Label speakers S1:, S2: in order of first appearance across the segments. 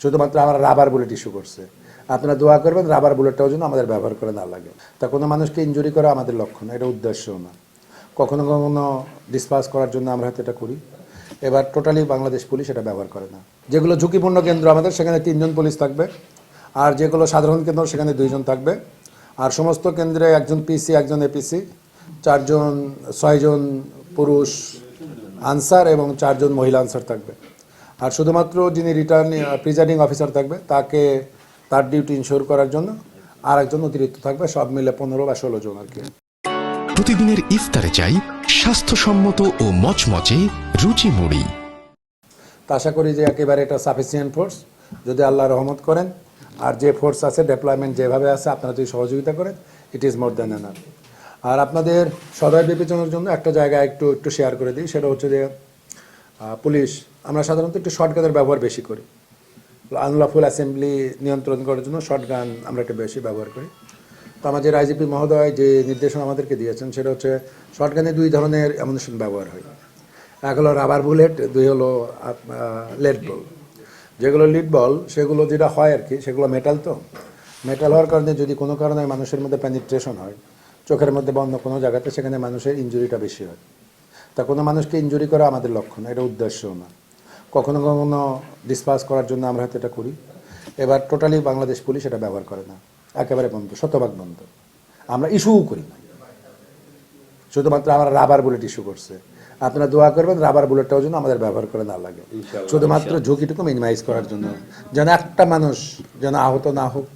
S1: শুধুমাত্র আমরা rubber bullet issue করছে। আপনারা দোয়া করবেন রাবার বুলেটটাও যেন আমাদের ব্যবহার করে না লাগে। তা কোনো মানুষকে ইনজুরি করা আমাদের লক্ষ্য না, এটা উদ্দেশ্যও না। কখনো কখনো ডিসপাস করার জন্য আমরা হয়তো এটা করি। এবার টোটালি বাংলাদেশ পুলিশ এটা ব্যবহার করে না। যেগুলো ঝুঁকিপূর্ণ কেন্দ্র আমাদের, সেখানে 3 জন পুলিশ থাকবে, আর যেগুলো সাধারণ কেন্দ্র সেখানে 2 জন থাকবে, আর সমস্ত কেন্দ্রে 1 জন পিসি 1 জন এপিসি, 6 জন পুরুষ আনসার এবং 4 জন মহিলা আনসার থাকবে। আর শুধুমাত্র যিনি প্রিজাইডিং অফিসার থাকবে তার ডিউটি ইনশোর করার জন্য আর একজন অতিরিক্ত থাকবে। সব মিলে 15 বা 16 জন আর কি।
S2: প্রতিদিনের ইফতারে চাই স্বাস্থ্যসম্মত ও মচমচে রুচি মুড়ি।
S1: তা আশা করি যে একেবারে এটা সাফিসিয়েন্ট ফোর্স, যদি আল্লাহ রহমত করেন। আর যে ফোর্স আছে, ডেপ্লয়মেন্ট যেভাবে আছে, আপনারা যদি সহযোগিতা করেন, it is more than enough. আর আপনাদের সদয় বিবেচনার জন্য একটা জায়গায় একটু শেয়ার করে দিই, সেটা হচ্ছে যে পুলিশ আমরা সাধারণত একটু শর্টগানের ব্যবহার বেশি করি। আনলফুল অ্যাসেম্বলি নিয়ন্ত্রণ করার জন্য শর্টগান আমরা একটু বেশি ব্যবহার করি। তো আমাদের আইজিপি মহোদয় যে নির্দেশনা আমাদেরকে দিয়েছেন, সেটা হচ্ছে শর্টগানে 2 ধরনের অ্যামুনিশন ব্যবহার হয়। এক হলো রাবার বুলেট, 2 হলো লেড বল। যেগুলো লিড বল সেগুলো যেটা হয় আর কি, সেগুলো মেটাল। তো মেটাল হওয়ার কারণে যদি কোনো কারণে মানুষের মধ্যে পেনিট্রেশন হয়, চোখের মধ্যে বা অন্য কোনো জায়গাতে, সেখানে মানুষের ইনজুরিটা বেশি হয়। তা কোনো মানুষকে ইনজুরি করা আমাদের লক্ষ্য না, এটা উদ্দেশ্যও না। কখনো কখনো ডিসপাস করার জন্য আমরা হয়তো এটা করি। এবার টোটালি বাংলাদেশ পুলিশ এটা ব্যবহার করে না, একেবারে বন্ধ, শতভাগ বন্ধ। আমরা ইস্যুও করি না, শুধুমাত্র আমরা রাবার বুলেট ইস্যু করছে। আপনারা দোয়া করবেন রাবার বুলেটটাও যেন আমাদের ব্যবহার করে না লাগে, শুধুমাত্র ঝুঁকিটুকু মিনিমাইজ করার জন্য, যেন একটা মানুষ যেন আহত না হোক,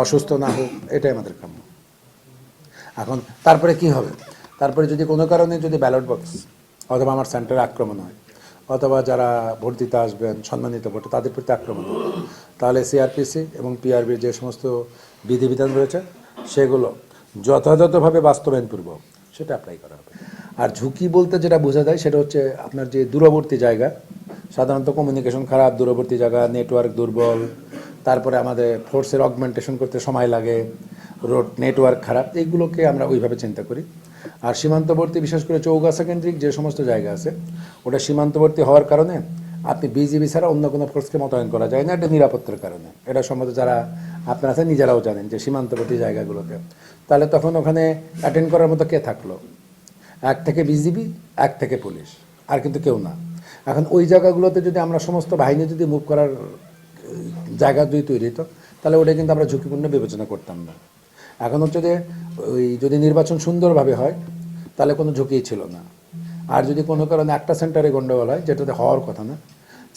S1: অসুস্থ না হোক, এটাই আমাদের কাম্য। এখন তারপরে কি হবে? তারপরে যদি কোনো কারণে যদি ব্যালট বক্স অথবা আমার সেন্টারে আক্রমণ হয়, অথবা যারা ভোট দিতে আসবেন সম্মানিত ভোটার, তাদের প্রতি আক্রমণ হয়, তাহলে সিআরপিসি এবং পিআরবির যে সমস্ত বিধিবিধান রয়েছে, সেগুলো যথাযথভাবে বাস্তবায়নপূর্বক সেটা অ্যাপ্লাই করা হবে। আর ঝুঁকি বলতে যেটা বোঝা যায়, সেটা হচ্ছে আপনার যে দূরবর্তী জায়গা, সাধারণত কমিউনিকেশন খারাপ, দূরবর্তী জায়গা, নেটওয়ার্ক দুর্বল, তারপরে আমাদের ফোর্সের অগমেন্টেশন করতে সময় লাগে, রোড নেটওয়ার্ক খারাপ, এইগুলোকে আমরা ওইভাবে চিন্তা করি। আর সীমান্তবর্তী, বিশেষ করে চৌগাছা কেন্দ্রিক যে সমস্ত জায়গা আছে, ওটা সীমান্তবর্তী হওয়ার কারণে আপনি বিজিবি ছাড়া অন্য কোনো ফোর্সকে মোতায়েন করা যায় না, এটা নিরাপত্তার কারণে। এটা সম্বন্ধে যারা আপনারা আছেন নিজেরাও জানেন যে সীমান্তবর্তী জায়গাগুলোতে, তাহলে তখন ওখানে অ্যাটেন্ড করার মতো কে থাকলো? 1 থেকে বিজিবি, 1 থেকে পুলিশ, আর কিন্তু কেউ না। এখন ওই জায়গাগুলোতে যদি আমরা সমস্ত বাহিনী যদি মুভ করার জায়গা যদি তৈরি হতো, তাহলে ওটা কিন্তু আমরা ঝুঁকিপূর্ণ বিবেচনা করতাম না। এখন হচ্ছে যে ওই যদি নির্বাচন সুন্দরভাবে হয়, তাহলে কোনো ঝুঁকিই ছিল না। আর যদি কোনো কারণে একটা সেন্টারে গণ্ডগোল হয়, যেটাতে হওয়ার কথা না,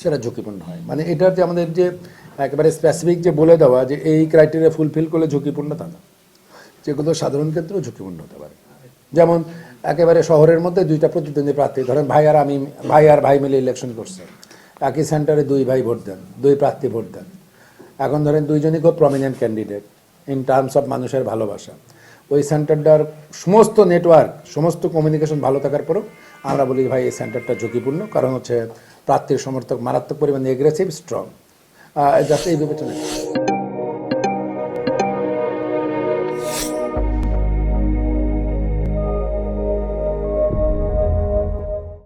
S1: সেটা ঝুঁকিপূর্ণ হয়। মানে এটার যে আমাদের যে একেবারে স্পেসিফিক যে বলে দেওয়া যে এই ক্রাইটেরিয়া ফুলফিল করলে ঝুঁকিপূর্ণ, তা না। যেগুলো সাধারণ ক্ষেত্রেও ঝুঁকিপূর্ণ হতে পারে। যেমন একেবারে শহরের মধ্যে 2টা প্রতিদ্বন্দ্বী প্রার্থী, ধরেন ভাই আর ভাই মিলে ইলেকশন করছে, একই সেন্টারে 2 ভাই ভোট দেন, 2 প্রার্থী ভোট দেন। এখন ধরেন 2 জনই খুব prominent candidate in terms of মানুষের ভালোবাসা। ওই সেন্টারটার সমস্ত নেটওয়ার্ক, সমস্ত কমিউনিকেশন ভালো থাকার পরেও আমরা বলি ভাই এই সেন্টারটা ঝুঁকিপূর্ণ, কারণ হচ্ছে প্রার্থীর সমর্থক মারাত্মক পরিমাণে এগ্রেসিভ, স্ট্রং। জাস্ট এই বিবেচনা।